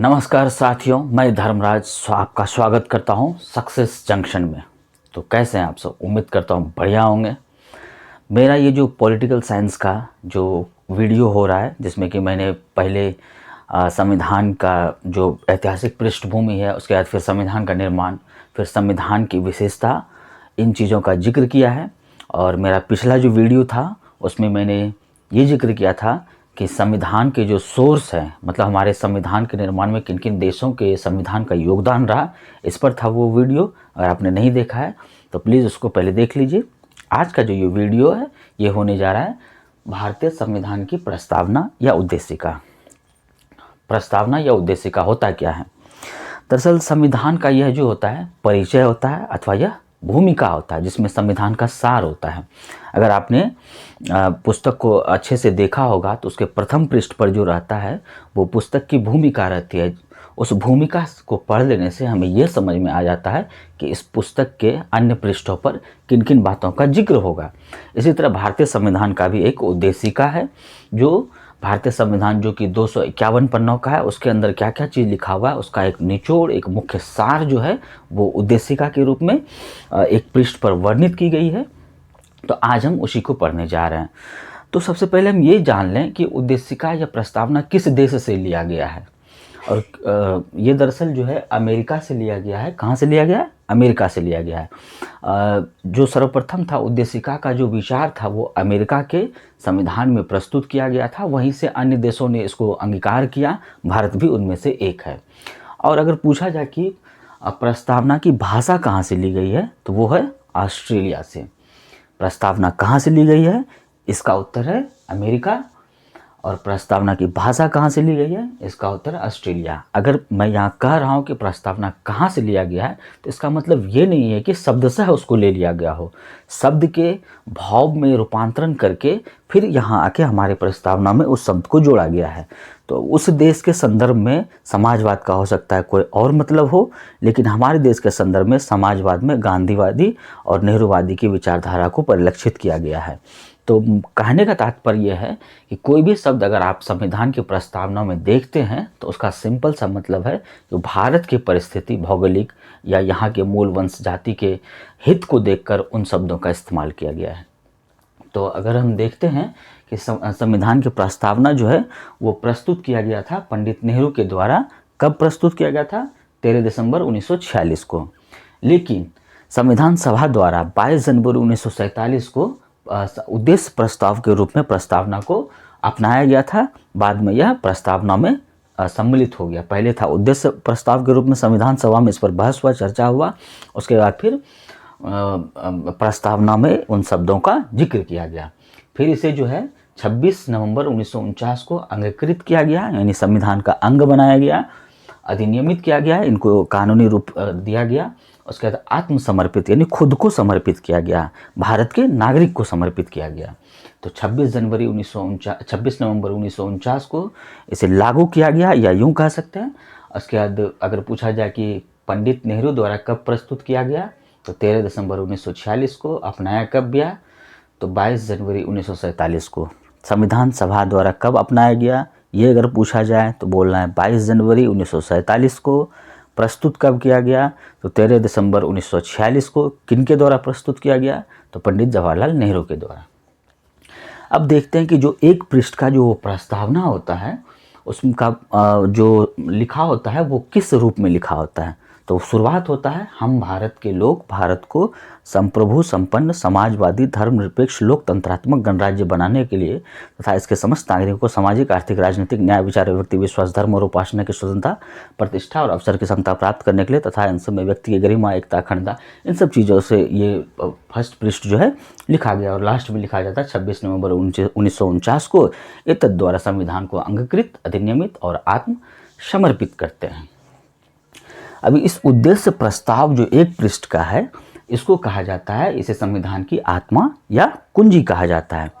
नमस्कार साथियों, मैं धर्मराज आपका स्वागत करता हूं सक्सेस जंक्शन में। तो कैसे हैं आप सब? उम्मीद करता हूं बढ़िया होंगे। मेरा ये जो पॉलिटिकल साइंस का जो वीडियो हो रहा है, जिसमें कि मैंने पहले संविधान का जो ऐतिहासिक पृष्ठभूमि है, उसके बाद फिर संविधान का निर्माण, फिर संविधान की विशेषता, इन चीज़ों का जिक्र किया है। और मेरा पिछला जो वीडियो था उसमें मैंने ये जिक्र किया था कि संविधान के जो सोर्स हैं, मतलब हमारे संविधान के निर्माण में किन किन देशों के संविधान का योगदान रहा, इस पर था वो वीडियो। अगर आपने नहीं देखा है तो प्लीज़ उसको पहले देख लीजिए। आज का जो ये वीडियो है ये होने जा रहा है भारतीय संविधान की प्रस्तावना या उद्देशिका। प्रस्तावना या उद्देशिका होता क्या है? दरअसल संविधान का यह जो होता है परिचय होता है, अथवा यह भूमिका होता है जिसमें संविधान का सार होता है। अगर आपने पुस्तक को अच्छे से देखा होगा तो उसके प्रथम पृष्ठ पर जो रहता है वो पुस्तक की भूमिका रहती है। उस भूमिका को पढ़ लेने से हमें यह समझ में आ जाता है कि इस पुस्तक के अन्य पृष्ठों पर किन किन बातों का जिक्र होगा। इसी तरह भारतीय संविधान का भी एक उद्देशिका है। जो भारतीय संविधान जो कि 251 पन्नों का है, उसके अंदर क्या क्या चीज़ लिखा हुआ है, उसका एक निचोड़, एक मुख्य सार जो है वो उद्देशिका के रूप में एक पृष्ठ पर वर्णित की गई है। तो आज हम उसी को पढ़ने जा रहे हैं। तो सबसे पहले हम ये जान लें कि उद्देशिका या प्रस्तावना किस देश से लिया गया है। और ये दरअसल जो है अमेरिका से लिया गया है। कहाँ से लिया गया है? अमेरिका से लिया गया है। जो सर्वप्रथम था उद्देशिका का जो विचार था वो अमेरिका के संविधान में प्रस्तुत किया गया था। वहीं से अन्य देशों ने इसको अंगीकार किया, भारत भी उनमें से एक है। और अगर पूछा जाए कि प्रस्तावना की भाषा कहाँ से ली गई है तो वो है ऑस्ट्रेलिया से। प्रस्तावना कहाँ से ली गई है? इसका उत्तर है अमेरिका। और प्रस्तावना की भाषा कहाँ से ली गई है? इसका उत्तर ऑस्ट्रेलिया। अगर मैं यहाँ कह रहा हूँ कि प्रस्तावना कहाँ से लिया गया है तो इसका मतलब ये नहीं है कि शब्दशः उसको ले लिया गया हो। शब्द के भाव में रूपांतरण करके फिर यहाँ आके हमारे प्रस्तावना में उस शब्द को जोड़ा गया है। तो उस देश के संदर्भ में समाजवाद का हो सकता है कोई और मतलब हो, लेकिन हमारे देश के संदर्भ में समाजवाद में गांधीवादी और नेहरूवादी की विचारधारा को परिलक्षित किया गया है। तो कहने का तात्पर्य यह है कि कोई भी शब्द अगर आप संविधान की प्रस्तावना में देखते हैं तो उसका सिंपल सा मतलब है कि भारत की परिस्थिति, भौगोलिक या यहाँ के मूल वंश जाति के हित को देखकर उन शब्दों का इस्तेमाल किया गया है। तो अगर हम देखते हैं कि संविधान की प्रस्तावना जो है वो प्रस्तुत किया गया था पंडित नेहरू के द्वारा। कब प्रस्तुत किया गया था? 13 दिसंबर 1946 को। लेकिन संविधान सभा द्वारा 22 जनवरी 1947 को उद्देश्य प्रस्ताव के रूप में प्रस्तावना को अपनाया गया था। बाद में यह प्रस्तावना में सम्मिलित हो गया। पहले था उद्देश्य प्रस्ताव के रूप में संविधान सभा में, इस पर बहस हुआ, चर्चा हुआ। उसके बाद फिर प्रस्तावना में उन शब्दों का जिक्र किया गया। फिर इसे जो है 26 नवंबर 1949 को अंगीकृत किया गया, यानी संविधान का अंग बनाया गया, अधिनियमित किया गया, इनको कानूनी रूप दिया गया। उसके बाद आत्मसमर्पित यानी खुद को समर्पित किया गया, भारत के नागरिक को समर्पित किया गया। तो 26 नवंबर 1949 को इसे लागू किया गया, या यूँ कह सकते हैं। उसके बाद अगर पूछा जाए कि पंडित नेहरू द्वारा कब प्रस्तुत किया गया तो 13 दिसंबर 1946 को। अपनाया कब गया? तो 22 जनवरी 1947 को। संविधान सभा द्वारा कब अपनाया गया ये अगर पूछा जाए तो बोलना है 22 जनवरी 1947 को। प्रस्तुत कब किया गया तो 13 दिसंबर 1946 को। किनके द्वारा प्रस्तुत किया गया? तो पंडित जवाहरलाल नेहरू के द्वारा। अब देखते हैं कि जो एक पृष्ठ का जो प्रस्तावना होता है उसका जो लिखा होता है वो किस रूप में लिखा होता है। तो शुरुआत होता है, हम भारत के लोग भारत को संप्रभु, संपन्न, समाजवादी, धर्मनिरपेक्ष, लोकतंत्रात्मक गणराज्य बनाने के लिए तथा इसके समस्त नागरिकों को सामाजिक, आर्थिक, राजनीतिक, न्याय, विचार, व्यक्ति विश्वास, धर्म और उपासना की स्वतंत्रता, प्रतिष्ठा और अवसर की समता प्राप्त करने के लिए तथा इन सब में व्यक्ति की गरिमा, एकता, अखंडता, इन सब चीज़ों से ये फर्स्ट पृष्ठ जो है लिखा गया। और लास्ट में लिखा जाता है 26 नवंबर 1949 को। एतद द्वारा संविधान को अंगीकृत, अधिनियमित और आत्म समर्पित करते हैं। अभी इस उद्देश्य प्रस्ताव जो एक पृष्ठ का है इसको कहा जाता है, इसे संविधान की आत्मा या कुंजी कहा जाता है।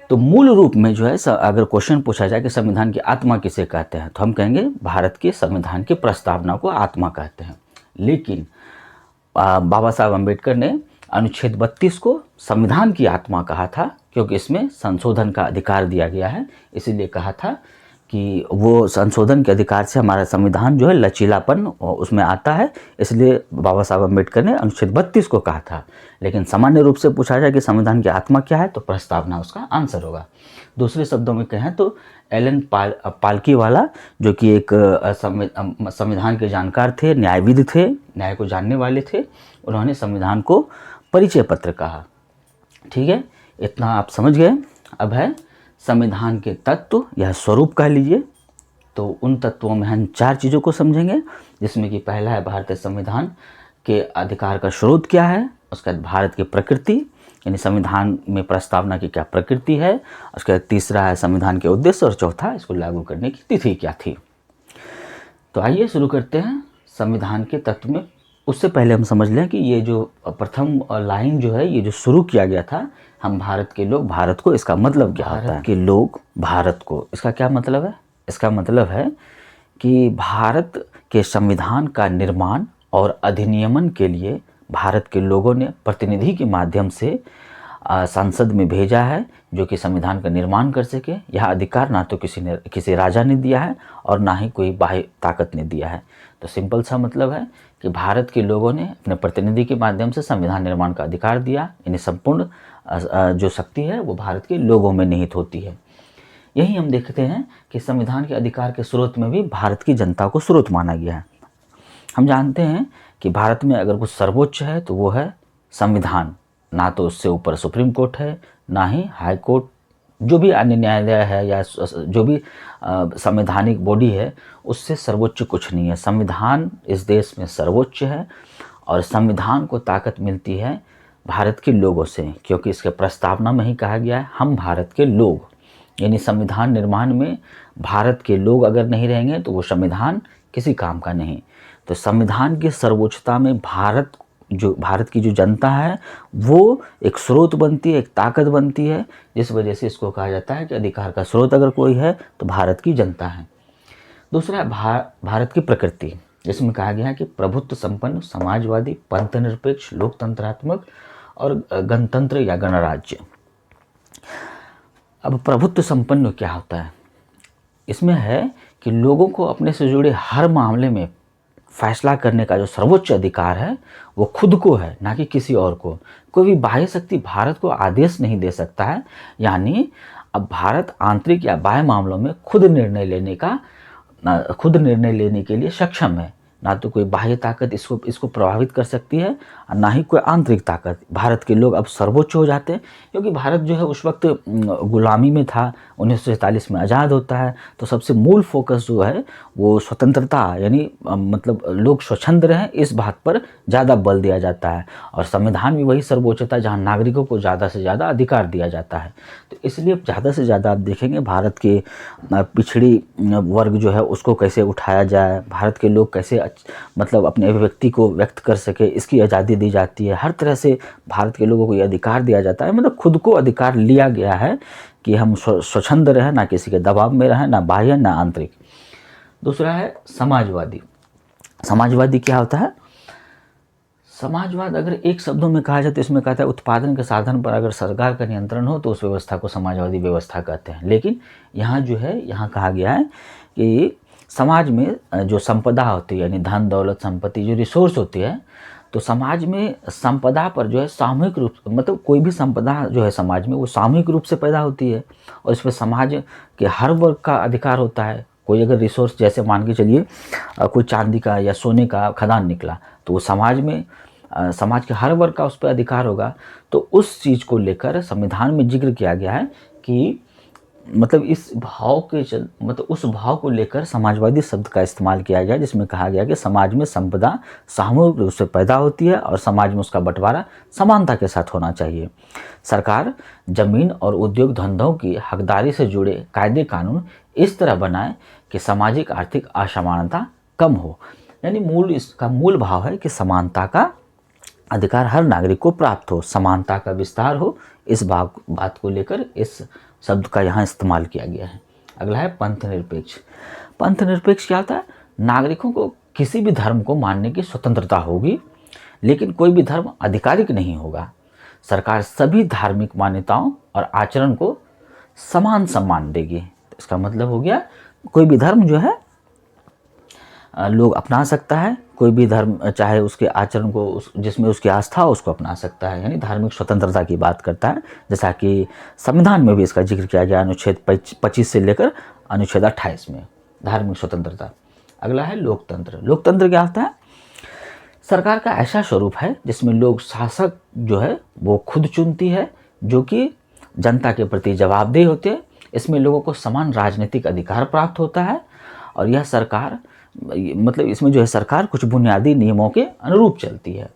तो मूल रूप में जो है अगर क्वेश्चन पूछा जाए कि संविधान की आत्मा किसे कहते हैं तो हम कहेंगे भारत के संविधान की प्रस्तावना को आत्मा कहते हैं। लेकिन बाबा साहब अम्बेडकर ने अनुच्छेद 32 को संविधान की आत्मा कहा था, क्योंकि इसमें संशोधन का अधिकार दिया गया है। इसीलिए कहा था कि वो संशोधन के अधिकार से हमारा संविधान जो है लचीलापन उसमें आता है, इसलिए बाबा साहब अम्बेडकर ने अनुच्छेद 32 को कहा था। लेकिन सामान्य रूप से पूछा जाए कि संविधान की आत्मा क्या है, तो प्रस्तावना उसका आंसर होगा। दूसरे शब्दों में कहें तो एलन पालकीवाला, जो कि एक संविधान के जानकार थे, न्यायविद थे, न्याय को जानने वाले थे, उन्होंने संविधान को परिचय पत्र कहा। ठीक है, इतना आप समझ गए। अब है संविधान के तत्व या स्वरूप कह लीजिए। तो उन तत्वों में हम 4 चीज़ों को समझेंगे, जिसमें कि पहला है भारतीय संविधान के अधिकार का स्रोत क्या है, उसके बाद भारत की प्रकृति यानी संविधान में प्रस्तावना की क्या प्रकृति है, उसके बाद तीसरा है संविधान के उद्देश्य, और चौथा इसको लागू करने की तिथि क्या थी। तो आइए शुरू करते हैं संविधान के तत्व में। उससे पहले हम समझ लें कि ये जो प्रथम लाइन जो है, ये जो शुरू किया गया था, हम भारत के लोग भारत को, इसका मतलब क्या होता है कि लोग भारत को, इसका क्या मतलब है? इसका मतलब है कि भारत के संविधान का निर्माण और अधिनियमन के लिए भारत के लोगों ने प्रतिनिधि के माध्यम से संसद में भेजा है, जो कि संविधान का निर्माण कर सके। यह अधिकार ना तो किसी राजा ने दिया है और ना ही कोई बाह्य ताकत ने दिया है। तो सिंपल सा मतलब है कि भारत के लोगों ने अपने प्रतिनिधि के माध्यम से संविधान निर्माण का अधिकार दिया, यानी संपूर्ण जो शक्ति है वो भारत के लोगों में निहित होती है। यही हम देखते हैं कि संविधान के अधिकार के स्रोत में भी भारत की जनता को स्रोत माना गया है। हम जानते हैं कि भारत में अगर कुछ सर्वोच्च है तो वो है संविधान, ना तो उससे ऊपर सुप्रीम कोर्ट है, ना ही हाई कोर्ट, जो भी अन्य न्यायालय है या जो भी संवैधानिक बॉडी है, उससे सर्वोच्च कुछ नहीं है। संविधान इस देश में सर्वोच्च है और संविधान को ताकत मिलती है भारत के लोगों से, क्योंकि इसके प्रस्तावना में ही कहा गया है हम भारत के लोग, यानी संविधान निर्माण में भारत के लोग अगर नहीं रहेंगे तो वो संविधान किसी काम का नहीं। तो संविधान की सर्वोच्चता में भारत की जो जनता है वो एक स्रोत बनती है, एक ताकत बनती है, जिस वजह से इसको कहा जाता है कि अधिकार का स्रोत अगर कोई है तो भारत की जनता है। दूसरा है भारत की प्रकृति, जिसमें कहा गया है कि प्रभुत्व संपन्न, समाजवादी, पंथ निरपेक्ष, लोकतंत्रात्मक और गणतंत्र या गणराज्य। अब प्रभुत्व संपन्न क्या होता है? इसमें है कि लोगों को अपने से जुड़े हर मामले में फैसला करने का जो सर्वोच्च अधिकार है वो खुद को है, ना कि किसी और को। कोई भी बाह्य शक्ति भारत को आदेश नहीं दे सकता है, यानी अब भारत आंतरिक या बाह्य मामलों में खुद निर्णय लेने के लिए सक्षम है। ना तो कोई बाह्य ताकत इसको प्रभावित कर सकती है और ना ही कोई आंतरिक ताकत। भारत के लोग अब सर्वोच्च हो जाते हैं, क्योंकि भारत जो है उस वक्त गुलामी में था, 1947 में आज़ाद होता है। तो सबसे मूल फोकस जो है वो स्वतंत्रता, यानी मतलब लोग स्वच्छंद रहें, इस बात पर ज़्यादा बल दिया जाता है। और संविधान भी वही सर्वोच्चता जहाँ नागरिकों को ज़्यादा से ज़्यादा अधिकार दिया जाता है। तो इसलिए ज़्यादा से ज़्यादा आप देखेंगे भारत के पिछड़ी वर्ग जो है उसको कैसे उठाया जाए, भारत के लोग कैसे मतलब अपने अभिव्यक्ति को व्यक्त कर सके, इसकी आज़ादी दी जाती है। हर तरह से भारत के लोगों को ये अधिकार दिया जाता है, मतलब खुद को अधिकार लिया गया है कि हम स्वच्छंद रहें, ना किसी के दबाव में रहें, ना बाह्य ना आंतरिक। दूसरा है समाजवादी। समाजवादी क्या होता है? समाजवाद अगर एक शब्दों में कहा जाए तो इसमें कहता है उत्पादन के साधन पर अगर सरकार का नियंत्रण हो तो उस व्यवस्था को समाजवादी व्यवस्था कहते हैं। लेकिन यहाँ जो है, यहाँ कहा गया है कि समाज में जो संपदा होती है, यानी धन दौलत संपत्ति जो रिसोर्स होती है, तो समाज में संपदा पर जो है सामूहिक रूप, मतलब कोई भी संपदा जो है समाज में वो सामूहिक रूप से पैदा होती है और इस पर समाज के हर वर्ग का अधिकार होता है। कोई अगर रिसोर्स, जैसे मान के चलिए कोई चांदी का या सोने का खदान निकला, तो वो समाज के हर वर्ग का उस पर अधिकार होगा। तो उस चीज़ को लेकर संविधान में जिक्र किया गया है कि मतलब उस भाव को लेकर समाजवादी शब्द का इस्तेमाल किया गया, जिसमें कहा गया कि समाज में संपदा सामूहिक रूप से पैदा होती है और समाज में उसका बंटवारा समानता के साथ होना चाहिए। सरकार जमीन और उद्योग धंधों की हकदारी से जुड़े कायदे कानून इस तरह बनाए कि सामाजिक आर्थिक असमानता कम हो। यानी इसका मूल भाव है कि समानता का अधिकार हर नागरिक को प्राप्त हो, समानता का विस्तार हो। इस बात को लेकर इस शब्द का यहाँ इस्तेमाल किया गया है। अगला है पंथ निरपेक्ष। पंथ निरपेक्ष क्या होता है? नागरिकों को किसी भी धर्म को मानने की स्वतंत्रता होगी, लेकिन कोई भी धर्म आधिकारिक नहीं होगा। सरकार सभी धार्मिक मान्यताओं और आचरण को समान सम्मान देगी। इसका मतलब हो गया कोई भी धर्म जो है लोग अपना सकता है, कोई भी धर्म चाहे उसके आचरण को जिसमें उसकी आस्था हो उसको अपना सकता है, यानी धार्मिक स्वतंत्रता की बात करता है। जैसा कि संविधान में भी इसका जिक्र किया गया अनुच्छेद 25 से लेकर अनुच्छेद 28 में धार्मिक स्वतंत्रता। अगला है लोकतंत्र। लोकतंत्र क्या होता है? सरकार का ऐसा स्वरूप है जिसमें लोग शासक जो है वो खुद चुनती है, जो कि जनता के प्रति जवाबदेह होते हैं। इसमें लोगों को समान राजनीतिक अधिकार प्राप्त होता है और यह सरकार मतलब इसमें जो है सरकार कुछ बुनियादी नियमों के अनुरूप चलती है।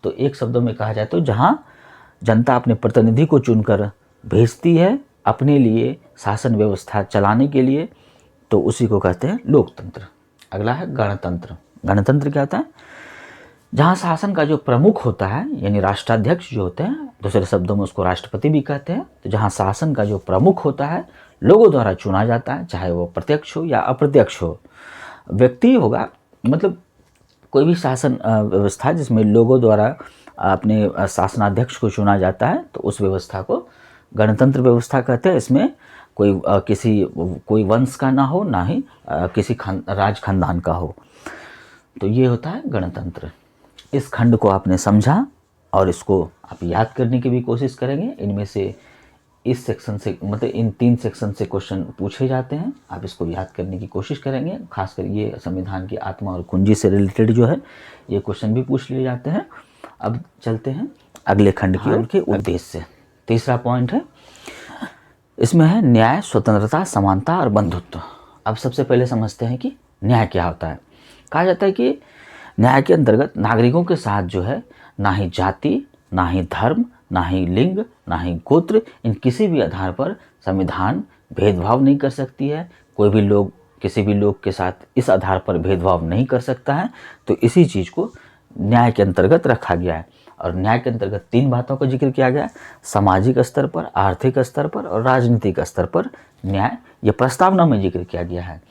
तो एक शब्दों में कहा जाए तो जहाँ जनता अपने प्रतिनिधि को चुनकर भेजती है अपने लिए शासन व्यवस्था चलाने के लिए, तो उसी को कहते हैं लोकतंत्र। अगला है गणतंत्र। गणतंत्र क्या होता है? जहाँ शासन का जो प्रमुख होता है यानी राष्ट्राध्यक्ष जो होते हैं, दूसरे शब्दों में उसको राष्ट्रपति भी कहते हैं। तो जहाँ शासन का जो प्रमुख होता है लोगों द्वारा चुना जाता है, चाहे वो प्रत्यक्ष हो या अप्रत्यक्ष हो, व्यक्ति होगा, मतलब कोई भी शासन व्यवस्था जिसमें लोगों द्वारा अपने शासनाध्यक्ष को चुना जाता है, तो उस व्यवस्था को गणतंत्र व्यवस्था कहते हैं। इसमें कोई वंश का ना हो, ना ही किसी राज खानदान का हो। तो ये होता है गणतंत्र। इस खंड को आपने समझा और इसको आप याद करने की भी कोशिश करेंगे। इनमें से इस सेक्शन से मतलब इन 3 सेक्शन से क्वेश्चन पूछे जाते हैं, आप इसको याद करने की कोशिश करेंगे। खासकर ये संविधान की आत्मा और कुंजी से रिलेटेड जो है ये क्वेश्चन भी पूछ लिए जाते हैं। अब चलते हैं अगले खंड की ओर के उद्देश्य। तीसरा पॉइंट है, इसमें है न्याय, स्वतंत्रता, समानता और बंधुत्व। अब सबसे पहले समझते हैं कि न्याय क्या होता है। कहा जाता है कि न्याय के अंतर्गत नागरिकों के साथ जो है ना ही जाति, ना ही धर्म, ना ही लिंग, ना ही गोत्र, इन किसी भी आधार पर संविधान भेदभाव नहीं कर सकती है। कोई भी लोग किसी भी लोग के साथ इस आधार पर भेदभाव नहीं कर सकता है। तो इसी चीज़ को न्याय के अंतर्गत रखा गया है। और न्याय के अंतर्गत 3 बातों का जिक्र किया गया है, सामाजिक स्तर पर, आर्थिक स्तर पर और राजनीतिक स्तर पर न्याय ये प्रस्तावना में जिक्र किया गया है,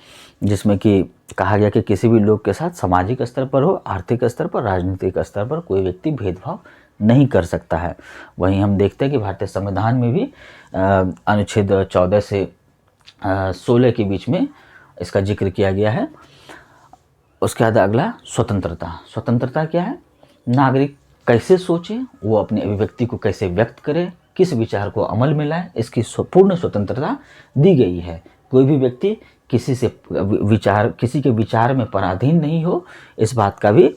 जिसमें कि कहा गया कि किसी भी लोग के साथ सामाजिक स्तर पर हो, आर्थिक स्तर पर, राजनीतिक स्तर पर कोई व्यक्ति भेदभाव नहीं कर सकता है। वहीं हम देखते हैं कि भारतीय संविधान में भी अनुच्छेद 14 से 16 के बीच में इसका जिक्र किया गया है। उसके बाद अगला स्वतंत्रता। स्वतंत्रता क्या है? नागरिक कैसे सोचे, वो अपनी अभिव्यक्ति को कैसे व्यक्त करे, किस विचार को अमल में लाए, इसकी पूर्ण स्वतंत्रता दी गई है। कोई भी व्यक्ति किसी के विचार में पराधीन नहीं हो, इस बात का भी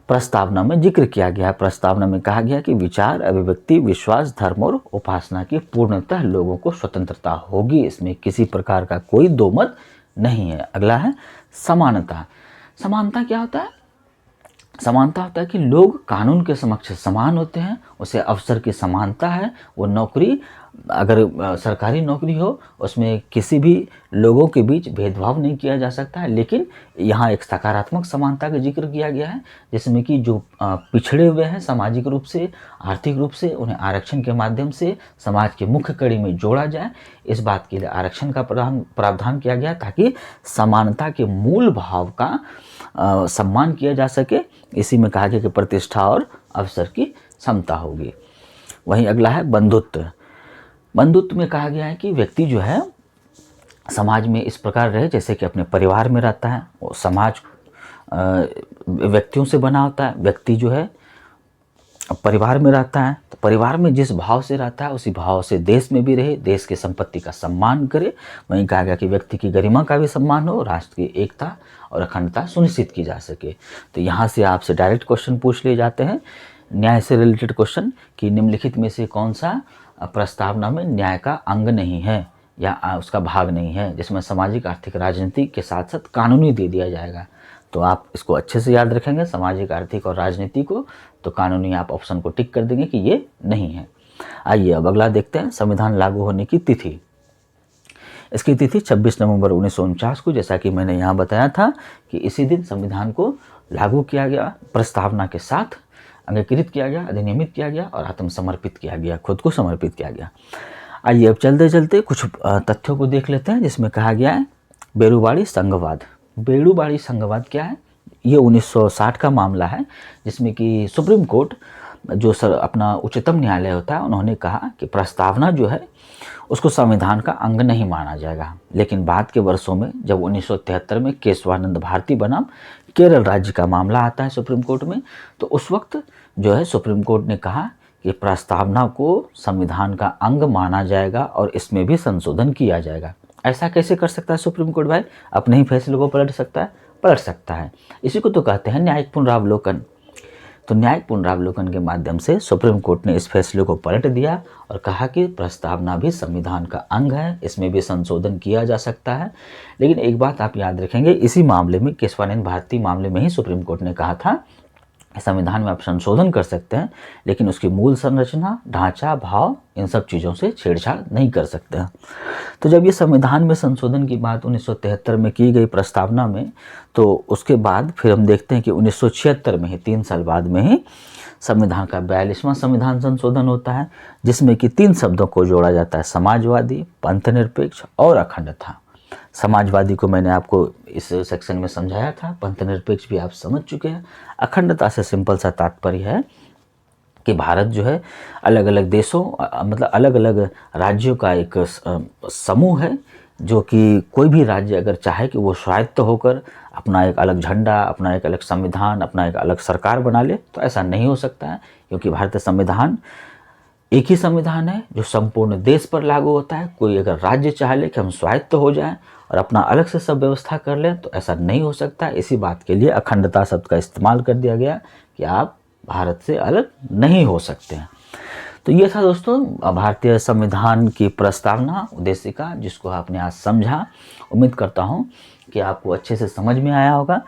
प्रस्तावना में जिक्र किया गया। प्रस्तावना में कहा गया कि विचार, अभिव्यक्ति, विश्वास, धर्म और उपासना की पूर्णतः लोगों को स्वतंत्रता होगी, इसमें किसी प्रकार का कोई दो मत नहीं है। अगला है समानता। समानता क्या होता है? समानता होता है कि लोग कानून के समक्ष समान होते हैं, उसे अवसर की समानता है। वो नौकरी अगर सरकारी नौकरी हो उसमें किसी भी लोगों के बीच भेदभाव नहीं किया जा सकता है। लेकिन यहाँ एक सकारात्मक समानता का जिक्र किया गया है, जिसमें कि जो पिछड़े हुए हैं सामाजिक रूप से, आर्थिक रूप से, उन्हें आरक्षण के माध्यम से समाज के मुख्य कड़ी में जोड़ा जाए। इस बात के लिए आरक्षण का प्रावधान किया गया ताकि समानता के मूल भाव का सम्मान किया जा सके। इसी में कहा गया कि प्रतिष्ठा और अवसर की समता होगी। वहीं अगला है बंधुत्व। बंधुत्व में कहा गया है कि व्यक्ति जो है समाज में इस प्रकार रहे जैसे कि अपने परिवार में रहता है। वो समाज व्यक्तियों से बना होता है। व्यक्ति जो है परिवार में रहता है, तो परिवार में जिस भाव से रहता है उसी भाव से देश में भी रहे, देश की संपत्ति का सम्मान करे। वहीं कहा गया कि व्यक्ति की गरिमा का भी सम्मान हो, राष्ट्र की एकता और अखंडता सुनिश्चित की जा सके। तो यहाँ से आपसे डायरेक्ट क्वेश्चन पूछ लिए जाते हैं, न्याय से रिलेटेड क्वेश्चन, कि निम्नलिखित में से कौन सा प्रस्तावना में न्याय का अंग नहीं है या उसका भाग नहीं है, जिसमें सामाजिक, आर्थिक, राजनीतिक के साथ साथ कानूनी दे दिया जाएगा। तो आप इसको अच्छे से याद रखेंगे, सामाजिक, आर्थिक और राजनीति को, तो कानूनी आप ऑप्शन को टिक कर देंगे कि ये नहीं है। आइए अब अगला देखते हैं, संविधान लागू होने की तिथि। इसकी तिथि 26 नवंबर 1949 को, जैसा कि मैंने यहाँ बताया था कि इसी दिन संविधान को लागू किया गया, प्रस्तावना के साथ अंगीकृत किया गया, अधिनियमित किया गया और आत्मसमर्पित किया गया, खुद को समर्पित किया गया। आइए अब चलते चलते कुछ तथ्यों को देख लेते हैं, जिसमें कहा गया है बेरुवाड़ी संघवाद। बेरुवाड़ी संघवाद क्या है? ये 1960 का मामला है, जिसमें कि सुप्रीम कोर्ट जो अपना उच्चतम न्यायालय होता है, उन्होंने कहा कि प्रस्तावना जो है उसको संविधान का अंग नहीं माना जाएगा। लेकिन बाद के वर्षों में जब 1973 में केशवानंद भारती बनाम केरल राज्य का मामला आता है सुप्रीम कोर्ट में, तो उस वक्त जो है सुप्रीम कोर्ट ने कहा कि प्रस्तावना को संविधान का अंग माना जाएगा और इसमें भी संशोधन किया जाएगा। ऐसा कैसे कर सकता है सुप्रीम कोर्ट भाई? अपने ही फैसले को पलट सकता है? पलट सकता है। इसी को तो कहते हैं न्यायिक पुनरावलोकन। तो न्यायिक पुनरावलोकन के माध्यम से सुप्रीम कोर्ट ने इस फैसले को पलट दिया और कहा कि प्रस्तावना भी संविधान का अंग है, इसमें भी संशोधन किया जा सकता है। लेकिन एक बात आप याद रखेंगे, इसी मामले में, केशवानंद भारती मामले में ही सुप्रीम कोर्ट ने कहा था संविधान में आप संशोधन कर सकते हैं, लेकिन उसकी मूल संरचना, ढांचा, भाव, इन सब चीज़ों से छेड़छाड़ नहीं कर सकते हैं। तो जब ये संविधान में संशोधन की बात 1973 में की गई प्रस्तावना में, तो उसके बाद फिर हम देखते हैं कि 1976 में ही, 3 साल बाद में ही, संविधान का 42वां संविधान संशोधन होता है, जिसमें कि 3 शब्दों को जोड़ा जाता है: समाजवादी, पंथनिरपेक्ष और अखंडता। समाजवादी को मैंने आपको इस सेक्शन में समझाया था, पंथनिरपेक्ष भी आप समझ चुके हैं। अखंडता से सिंपल सा तात्पर्य है कि भारत जो है अलग अलग देशों, मतलब अलग अलग राज्यों का एक समूह है, जो कि कोई भी राज्य अगर चाहे कि वो स्वायत्त होकर अपना एक अलग झंडा, अपना एक अलग संविधान, अपना एक अलग सरकार बना ले, तो ऐसा नहीं हो सकता है, क्योंकि भारतीय संविधान एक ही संविधान है जो संपूर्ण देश पर लागू होता है। कोई अगर राज्य चाह ले कि हम स्वायत्त हो जाएं और अपना अलग से सब व्यवस्था कर लें, तो ऐसा नहीं हो सकता। इसी बात के लिए अखंडता शब्द का इस्तेमाल कर दिया गया कि आप भारत से अलग नहीं हो सकते हैं। तो ये था दोस्तों भारतीय संविधान की प्रस्तावना उद्देशिका, जिसको आपने आज समझा। उम्मीद करता हूँ कि आपको अच्छे से समझ में आया होगा।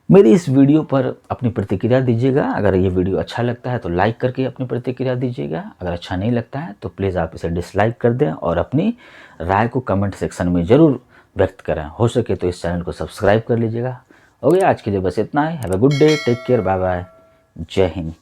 मेरी इस वीडियो पर अपनी प्रतिक्रिया दीजिएगा। अगर ये वीडियो अच्छा लगता है तो लाइक करके अपनी प्रतिक्रिया दीजिएगा। अगर अच्छा नहीं लगता है तो प्लीज़ आप इसे डिसलाइक कर दें और अपनी राय को कमेंट सेक्शन में ज़रूर व्यक्त करें। हो सके तो इस चैनल को सब्सक्राइब कर लीजिएगा। हो गया, आज के लिए बस इतना ही। Have a good day, take care, bye bye, जय हिंद।